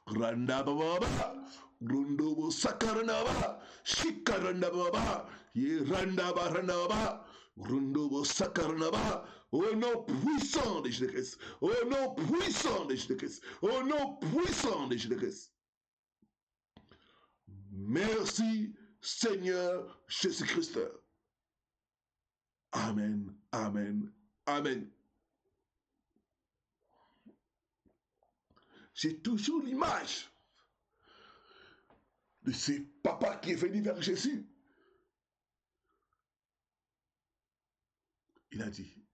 Randa baba, Rundobo Sakaranaba, Shikaranaba, Ye Randaba Randaba, Rundobo Sakaranaba, au nom puissant de Jésus-Christ, au nom puissant de Jésus-Christ, au nom puissant de Jésus-Christ. Merci Seigneur Jésus-Christ. Amen, amen, amen. J'ai toujours l'image de ce papa qui est venu vers Jésus. Il a dit,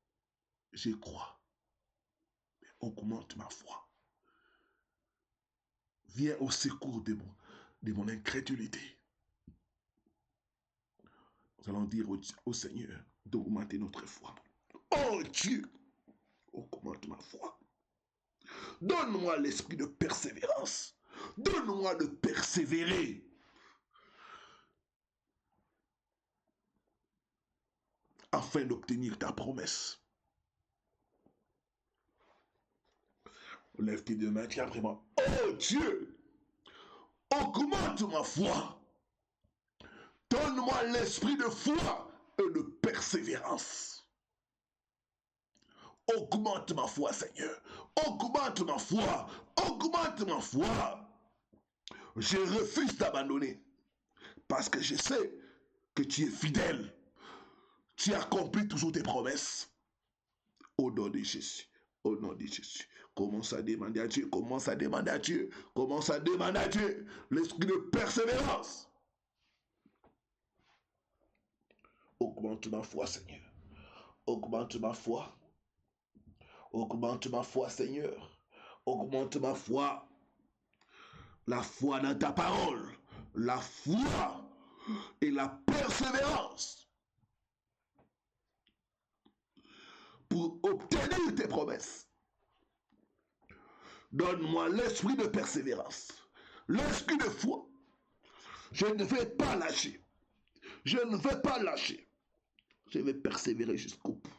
je crois, mais augmente ma foi. Viens au secours de mon incrédulité. Nous allons dire au Seigneur d'augmenter notre foi. Oh Dieu, augmente ma foi. Donne-moi l'esprit de persévérance. Donne-moi de persévérer. Afin d'obtenir ta promesse. Lève tes deux mains, tiens vraiment. Oh Dieu, augmente ma foi. Donne-moi l'esprit de foi et de persévérance. Augmente ma foi, Seigneur. Augmente ma foi. Augmente ma foi. Je refuse d'abandonner. Parce que je sais que tu es fidèle. Tu accomplis toujours tes promesses. Au nom de Jésus. Au nom de Jésus. Commence à demander à Dieu. Commence à demander à Dieu. Commence à demander à Dieu. L'esprit de persévérance. Augmente ma foi, Seigneur. Augmente ma foi. Augmente ma foi, Seigneur. Augmente ma foi. La foi dans ta parole. La foi et la persévérance. Pour obtenir tes promesses. Donne-moi l'esprit de persévérance. L'esprit de foi. Je ne vais pas lâcher. Je ne vais pas lâcher. Je vais persévérer jusqu'au bout.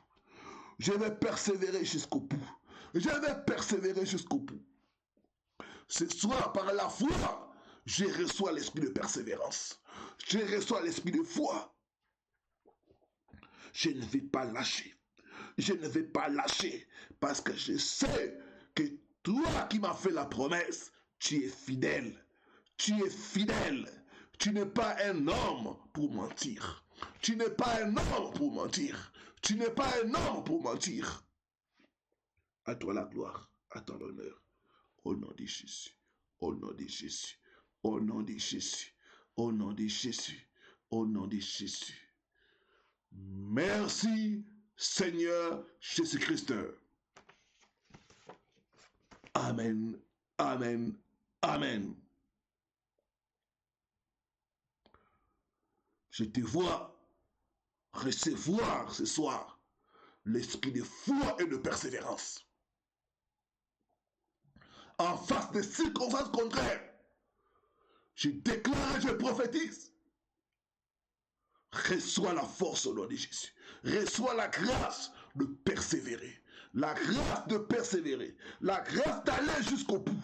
Je vais persévérer jusqu'au bout. Je vais persévérer jusqu'au bout. Ce soir, par la foi, je reçois l'esprit de persévérance. Je reçois l'esprit de foi. Je ne vais pas lâcher. Je ne vais pas lâcher parce que je sais que toi qui m'as fait la promesse, tu es fidèle. Tu es fidèle. Tu n'es pas un homme pour mentir. Tu n'es pas un homme pour mentir. Tu n'es pas un homme pour mentir. À toi la gloire, à toi l'honneur. Au nom de Jésus. Au nom de Jésus. Au nom de Jésus. Au nom de Jésus. Au nom de Jésus. Merci Seigneur Jésus-Christ. Amen. Amen. Amen. Je te vois recevoir ce soir l'esprit de foi et de persévérance. En face des circonstances contraires, je déclare et je prophétise. Reçois la force au nom de Jésus. Reçois la grâce de persévérer. La grâce de persévérer. La grâce d'aller jusqu'au bout.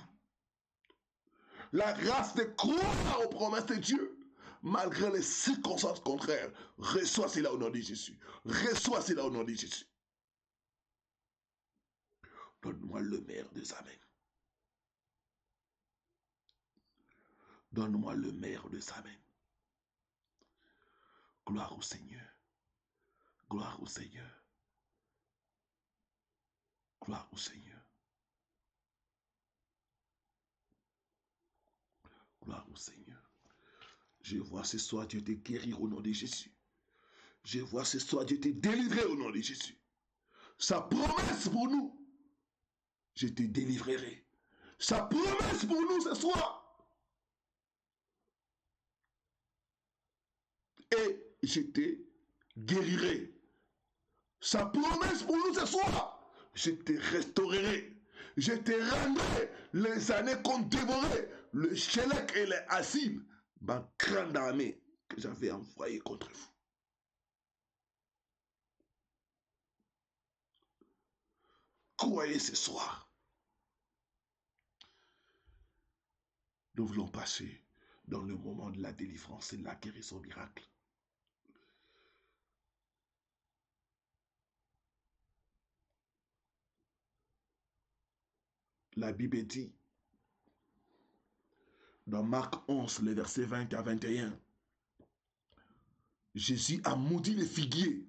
La grâce de croire aux promesses de Dieu. Malgré les circonstances contraires, reçois cela au nom de Jésus. Reçois cela au nom de Jésus. Donne-moi le meilleur des amens. Donne-moi le meilleur des amens. Gloire au Seigneur. Gloire au Seigneur. Gloire au Seigneur. Gloire au Seigneur. Je vois ce soir Dieu te guérir au nom de Jésus. Je vois ce soir Dieu te délivrer au nom de Jésus. Sa promesse pour nous, je te délivrerai. Sa promesse pour nous ce soir. Et je te guérirai. Sa promesse pour nous ce soir, je te restaurerai. Je te rendrai les années qu'on dévorait, le Shélek et les Hassim, ma grande armée que j'avais envoyée contre vous. Croyez ce soir. Nous voulons passer dans le moment de la délivrance et de la guérison miracle. La Bible dit, dans Marc 11, les versets 20 à 21, Jésus a maudit les figuiers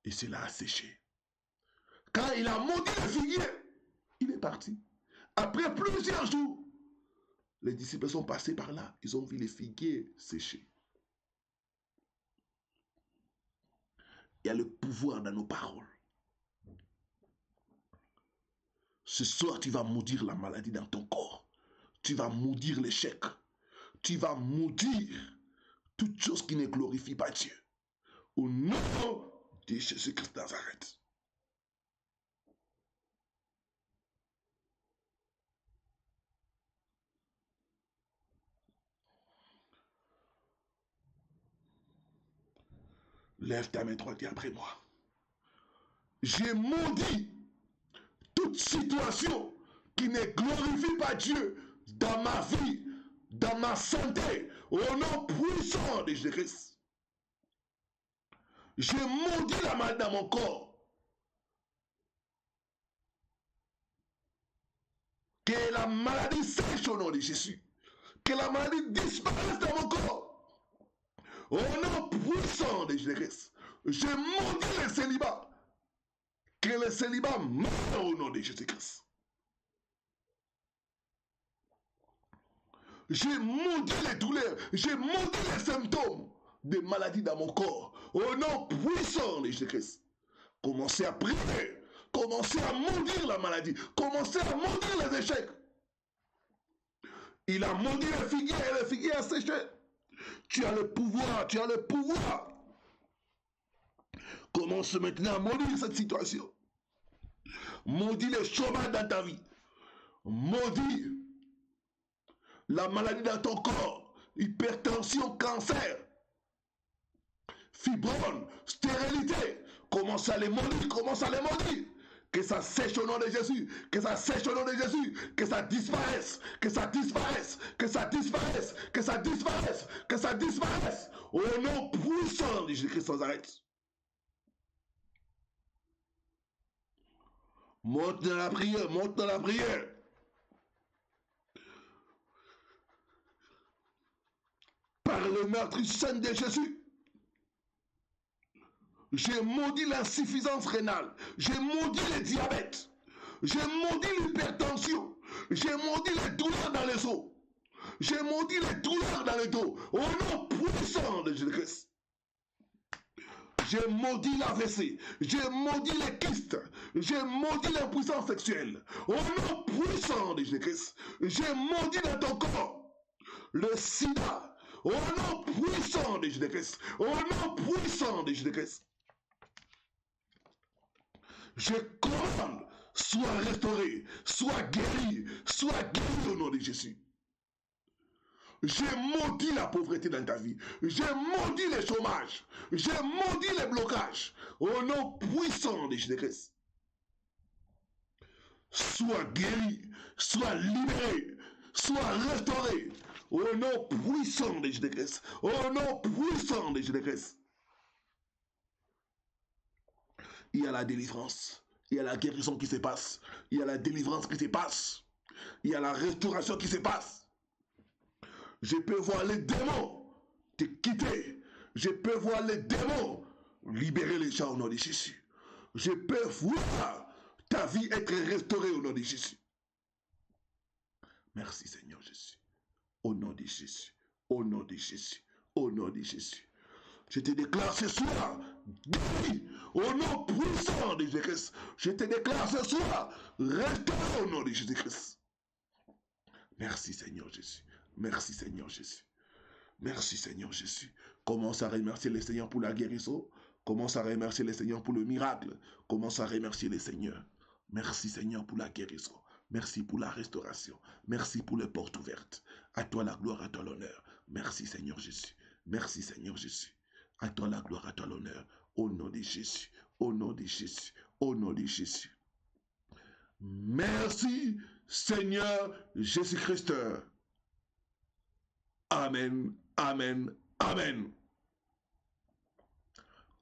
et cela a séché. Quand il a maudit les figuiers, il est parti. Après plusieurs jours, les disciples sont passés par là. Ils ont vu les figuiers sécher. Il y a le pouvoir dans nos paroles. Ce soir, tu vas maudire la maladie dans ton corps. Tu vas maudire l'échec. Tu vas maudire toute chose qui ne glorifie pas Dieu. Au nom de Jésus-Christ de Nazareth. Lève ta main droite et après moi. J'ai maudit toute situation qui ne glorifie pas Dieu dans ma vie, dans ma santé, au nom puissant de Jésus. J'ai maudit la maladie dans mon corps. Que la maladie sèche au nom de Jésus. Que la maladie disparaisse dans mon corps. Au nom puissant de Jésus. J'ai maudit le célibat. Que le célibat meure au nom de Jésus-Christ. J'ai maudit les douleurs. J'ai maudit les symptômes de maladies dans mon corps. Au nom puissant de Jésus-Christ. Commencez à prier. Commencez à maudire la maladie. Commencez à maudire les échecs. Il a maudit les figuiers et les figuiers a séché. Tu as le pouvoir, tu as le pouvoir. Commence maintenant à maudire cette situation. Maudis le chômage dans ta vie. Maudis la maladie dans ton corps. Hypertension, cancer, fibrome, stérilité. Commence à les maudire, commence à les maudire. Que ça sèche au nom de Jésus. Que ça sèche au nom de Jésus. Que ça disparaisse. Que ça disparaisse. Que ça disparaisse. Que ça disparaisse. Que ça disparaisse. Au nom puissant de Jésus-Christ sans arrêt. Monte dans la prière. Monte dans la prière. Par le meurtre saint de Jésus. J'ai maudit l'insuffisance rénale. J'ai maudit le diabète. J'ai maudit l'hypertension. J'ai maudit les douleurs dans les os. J'ai maudit les douleurs dans le dos. Au nom puissant de Jésus-Christ. J'ai maudit l'AVC. J'ai maudit les kystes. J'ai maudit l'impuissance sexuelle. Au nom puissant de Jésus-Christ. J'ai maudit dans ton corps le sida. Au nom puissant de Jésus-Christ. Au nom puissant de Jésus-Christ. Je commande, sois restauré, sois guéri au nom de Jésus. J'ai maudit la pauvreté dans ta vie. J'ai maudit le chômage. J'ai maudit les blocages. Au nom puissant de Jésus-Christ. Sois guéri, sois libéré, sois restauré. Au nom puissant de Jésus-Christ. Au nom puissant de Jésus-Christ. Il y a la délivrance. Il y a la guérison qui se passe. Il y a la délivrance qui se passe. Il y a la restauration qui se passe. Je peux voir les démons te quitter. Je peux voir les démons libérer les gens au nom de Jésus. Je peux voir ta vie être restaurée au nom de Jésus. Merci Seigneur Jésus. Au nom de Jésus. Au nom de Jésus. Au nom de Jésus. Je te déclare ce soir, guéri au nom puissant de Jésus-Christ. Je te déclare ce soir, restauré au nom de Jésus-Christ. Merci Seigneur Jésus. Merci Seigneur Jésus. Merci Seigneur Jésus. Commence à remercier le Seigneur pour la guérison. Commence à remercier le Seigneur pour le miracle. Commence à remercier le Seigneur. Merci Seigneur pour la guérison. Merci pour la restauration. Merci pour les portes ouvertes. À toi la gloire, à toi l'honneur. Merci Seigneur Jésus. Merci Seigneur Jésus. À toi la gloire, à toi l'honneur. Au nom de Jésus. Au nom de Jésus. Au nom de Jésus. Merci Seigneur Jésus-Christ. Amen, amen, amen.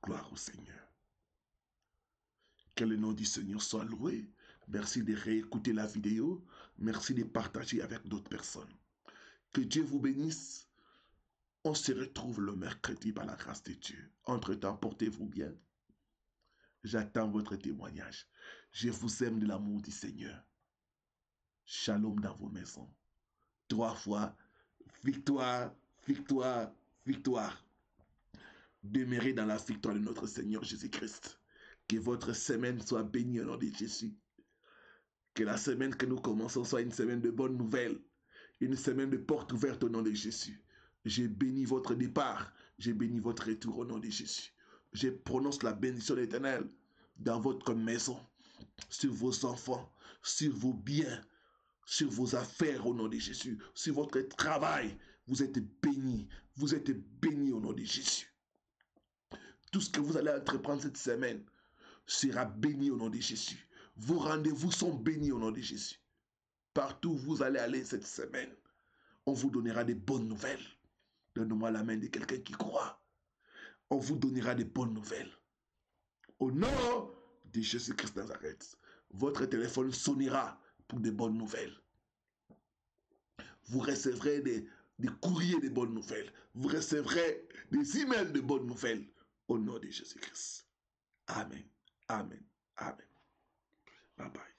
Gloire au Seigneur. Que le nom du Seigneur soit loué. Merci de réécouter la vidéo. Merci de partager avec d'autres personnes. Que Dieu vous bénisse. On se retrouve le mercredi par la grâce de Dieu. Entre-temps, portez-vous bien. J'attends votre témoignage. Je vous aime de l'amour du Seigneur. Shalom dans vos maisons. 3 fois, victoire, victoire, victoire. Demeurez dans la victoire de notre Seigneur Jésus-Christ. Que votre semaine soit bénie au nom de Jésus. Que la semaine que nous commençons soit une semaine de bonnes nouvelles. Une semaine de portes ouvertes au nom de Jésus. J'ai béni votre départ. J'ai béni votre retour au nom de Jésus. Je prononce la bénédiction de l'Éternel dans votre maison, sur vos enfants, sur vos biens, sur vos affaires au nom de Jésus, sur votre travail. Vous êtes bénis. Vous êtes bénis au nom de Jésus. Tout ce que vous allez entreprendre cette semaine sera béni au nom de Jésus. Vos rendez-vous sont bénis au nom de Jésus. Partout où vous allez aller cette semaine, on vous donnera des bonnes nouvelles. Donne-moi la main de quelqu'un qui croit. On vous donnera des bonnes nouvelles. Au nom de Jésus-Christ de Nazareth, votre téléphone sonnera pour des bonnes nouvelles. Vous recevrez des courriers de bonnes nouvelles. Vous recevrez des emails de bonnes nouvelles. Au nom de Jésus-Christ. Amen. Amen. Amen. Bye bye.